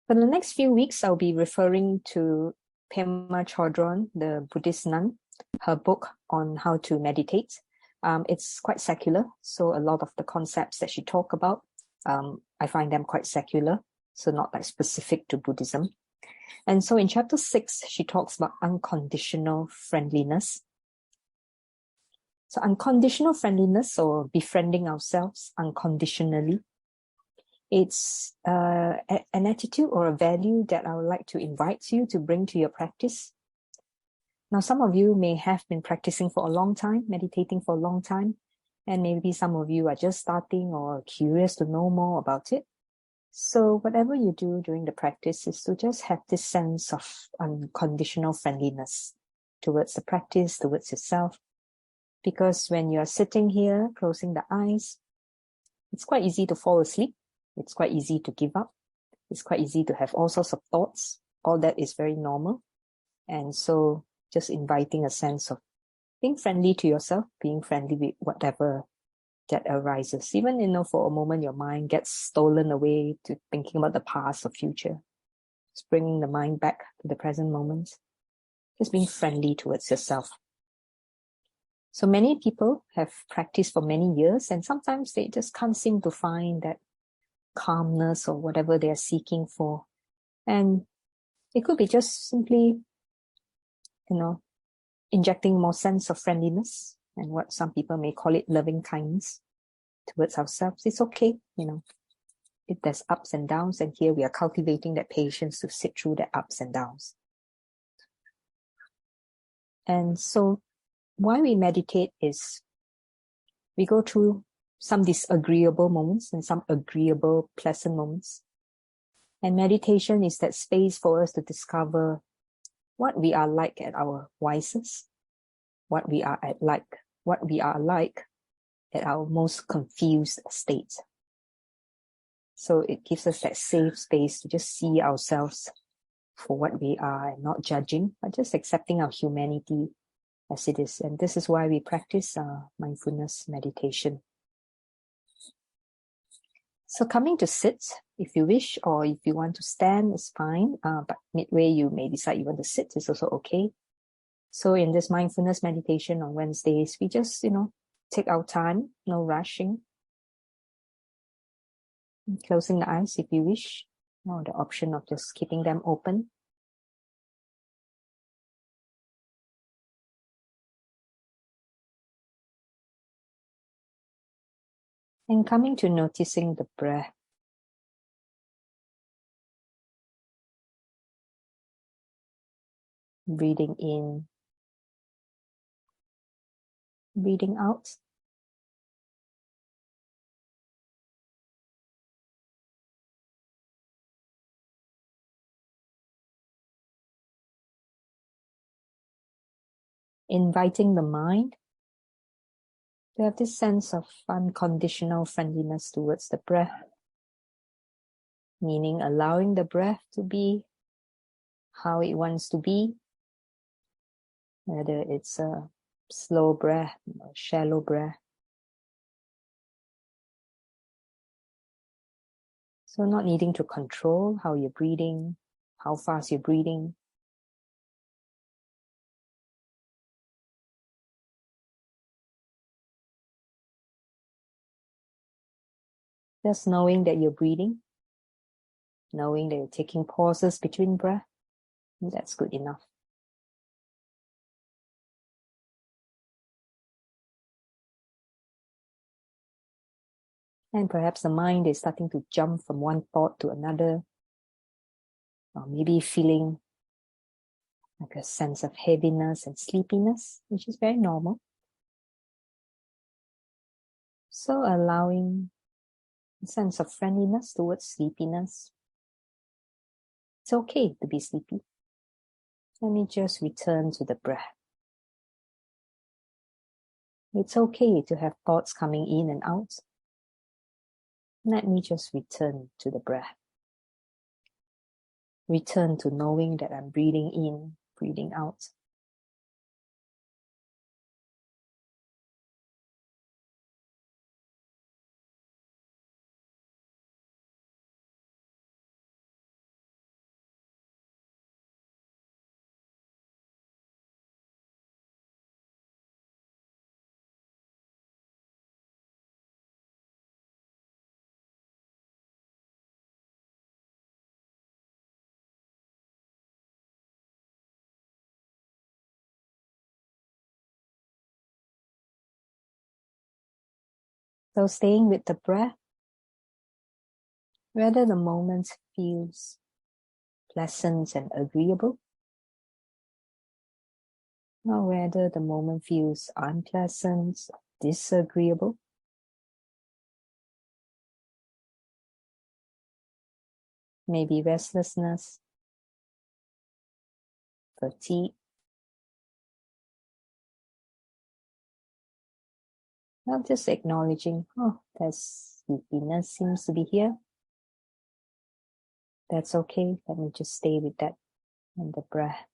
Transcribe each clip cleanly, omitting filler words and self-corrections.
For the next few weeks, I'll be referring to Pema Chodron, the Buddhist nun, her book on how to meditate. It's quite secular, so a lot of the concepts that she talks about, I find them quite secular, so not like specific to Buddhism. And so in chapter 6, she talks about unconditional friendliness. So unconditional friendliness, or befriending ourselves unconditionally, it's an attitude or a value that I would like to invite you to bring to your practice. Now, some of you may have been practicing for a long time, meditating for a long time, and maybe some of you are just starting or curious to know more about it. So whatever you do during the practice is to just have this sense of unconditional friendliness towards the practice, towards yourself. Because when you're sitting here, closing the eyes, it's quite easy to fall asleep. It's quite easy to give up. It's quite easy to have all sorts of thoughts. All that is very normal. And so just inviting a sense of being friendly to yourself, being friendly with whatever that arises. Even, for a moment, your mind gets stolen away to thinking about the past or future. Just bringing the mind back to the present moment. Just being friendly towards yourself. So many people have practiced for many years, and sometimes they just can't seem to find that calmness or whatever they are seeking for. And it could be just simply, injecting more sense of friendliness and what some people may call it loving kindness towards ourselves. It's okay, if there's ups and downs, and here we are cultivating that patience to sit through the ups and downs. And so why we meditate is we go through some disagreeable moments and some agreeable, pleasant moments. And meditation is that space for us to discover what we are like at our wisest, what we are like at our most confused state. So it gives us that safe space to just see ourselves for what we are and not judging, but just accepting our humanity as it is. And this is why we practice mindfulness meditation. So coming to sit, if you wish, or if you want to stand, is fine. But midway, you may decide you want to sit, is also okay. So in this mindfulness meditation on Wednesdays, we just, take our time, no rushing. Closing the eyes if you wish, or the option of just keeping them open. And coming to noticing the breath. Breathing in, breathing out. Inviting the mind to have this sense of unconditional friendliness towards the breath, meaning allowing the breath to be how it wants to be, whether it's a slow breath or shallow breath. So not needing to control how you're breathing, how fast you're breathing. Just knowing that you're breathing, knowing that you're taking pauses between breath, that's good enough. And perhaps the mind is starting to jump from one thought to another, or maybe feeling like a sense of heaviness and sleepiness, which is very normal. So allowing a sense of friendliness towards sleepiness. It's okay to be sleepy. Let me just return to the breath. It's okay to have thoughts coming in and out. Let me just return to the breath. Return to knowing that I'm breathing in, breathing out. So staying with the breath, whether the moment feels pleasant and agreeable, or whether the moment feels unpleasant, disagreeable. Maybe restlessness, fatigue. Not just acknowledging, oh, there's sleepiness seems to be here. That's okay. Let me just stay with that and the breath.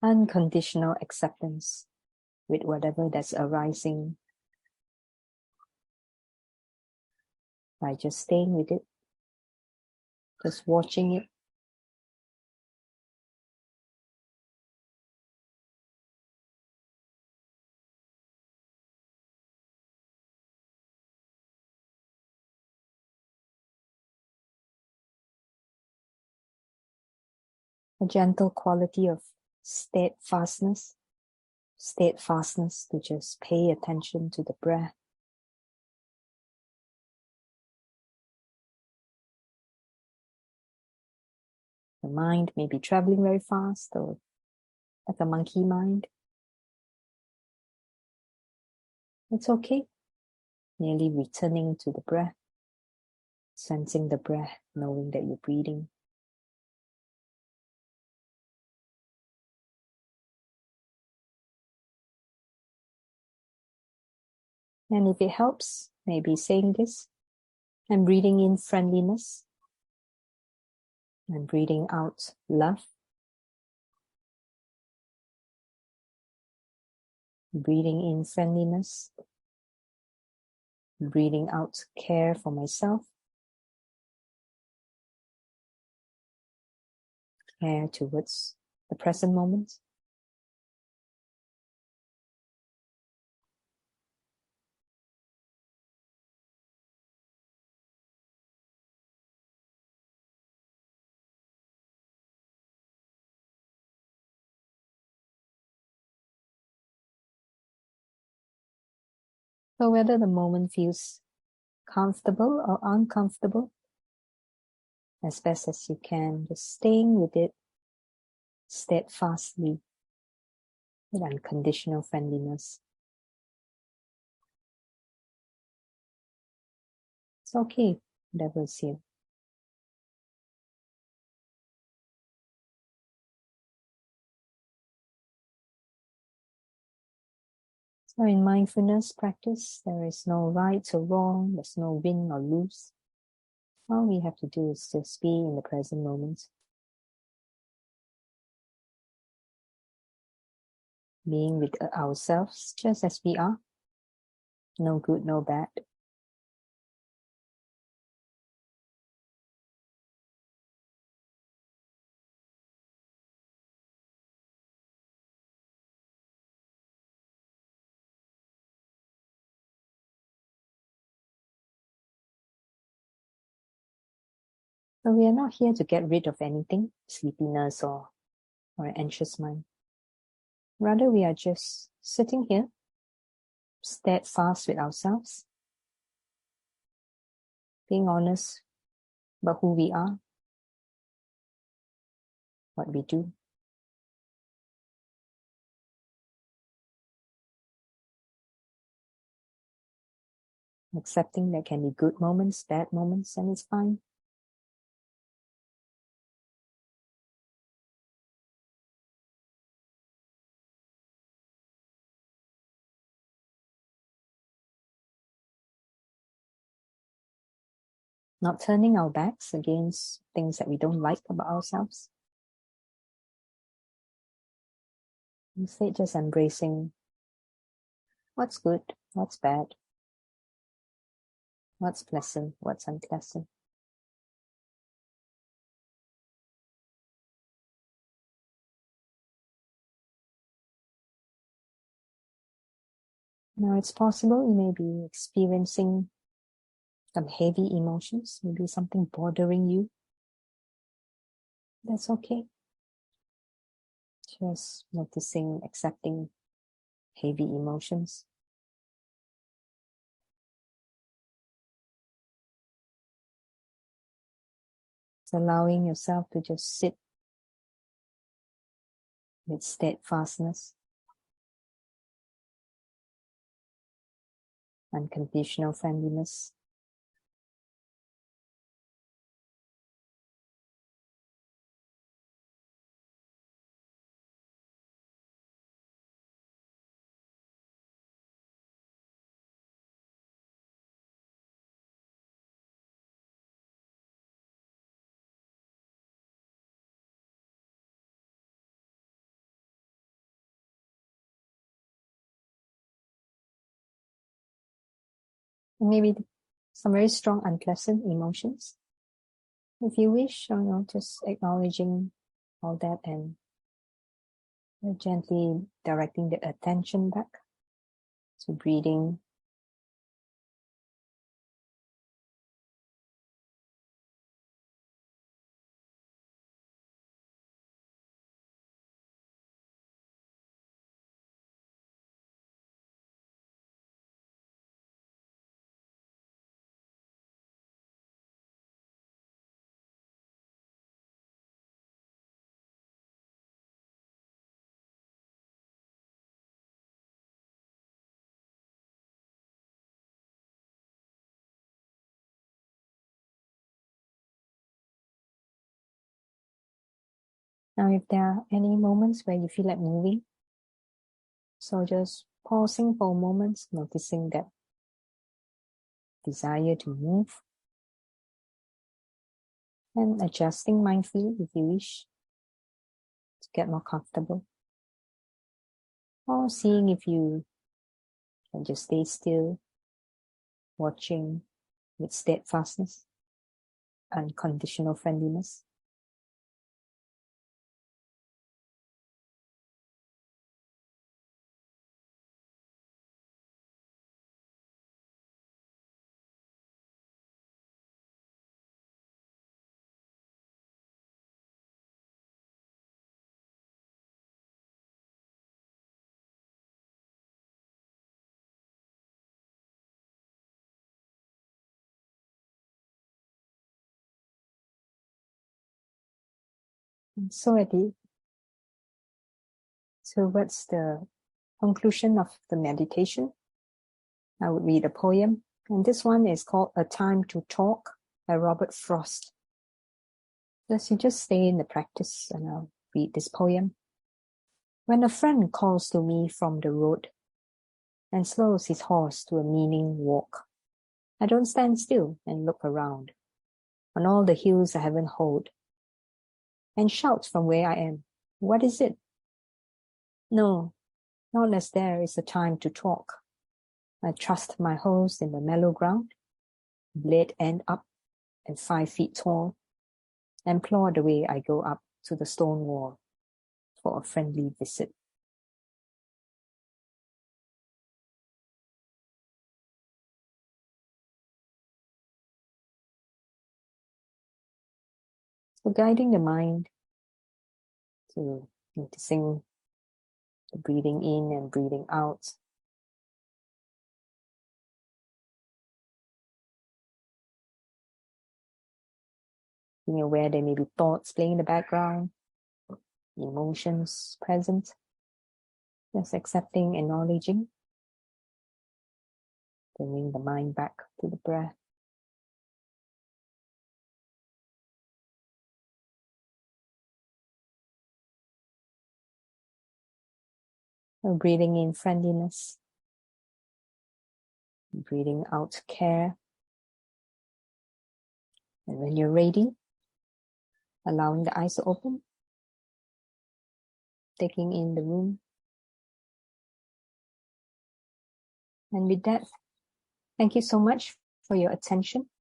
Unconditional acceptance with whatever that's arising by just staying with it, just watching it. A gentle quality of steadfastness to just pay attention to the breath. The mind may be traveling very fast, or like a monkey mind. It's okay. Merely returning to the breath, sensing the breath, knowing that you're breathing. And if it helps, maybe saying this, I'm breathing in friendliness. I'm breathing out love. Breathing in friendliness. Breathing out care for myself. Care towards the present moment. So whether the moment feels comfortable or uncomfortable, as best as you can, just staying with it steadfastly with unconditional friendliness. It's okay, whatever is here. So in mindfulness practice, there is no right or wrong, there's no win or lose. All we have to do is just be in the present moment. Being with ourselves just as we are. No good, no bad. So we are not here to get rid of anything, sleepiness or an anxious mind. Rather, we are just sitting here, steadfast with ourselves, being honest about who we are, what we do. Accepting there can be good moments, bad moments, and it's fine. Not turning our backs against things that we don't like about ourselves. Instead, just embracing what's good, what's bad, what's pleasant, what's unpleasant. Now, it's possible you may be experiencing some heavy emotions, maybe something bothering you, that's okay. Just noticing, accepting heavy emotions. It's allowing yourself to just sit with steadfastness, unconditional friendliness. Maybe some very strong, unpleasant emotions. If you wish, just acknowledging all that and gently directing the attention back to breathing. Now, if there are any moments where you feel like moving, so just pausing for a moment, noticing that desire to move, and adjusting mindfully if you wish to get more comfortable, or seeing if you can just stay still, watching with steadfastness, unconditional friendliness. And so towards the conclusion of the meditation, I would read a poem, and this one is called A Time to Talk by Robert Frost. You just stay in the practice, and I'll read this poem. When a friend calls to me from the road and slows his horse to a meaning walk, I don't stand still and look around on all the hills I haven't hoed and shout from where I am, what is it? No, not unless there is a time to talk. I trust my host in the mellow ground, blade end up and 5 feet tall, and claw the way I go up to the stone wall for a friendly visit. So guiding the mind to noticing the breathing in and breathing out. Being aware there may be thoughts playing in the background, emotions present. Just accepting, acknowledging, bringing the mind back to the breath. So breathing in friendliness, breathing out care. And when you're ready, allowing the eyes to open, taking in the room. And with that, thank you so much for your attention.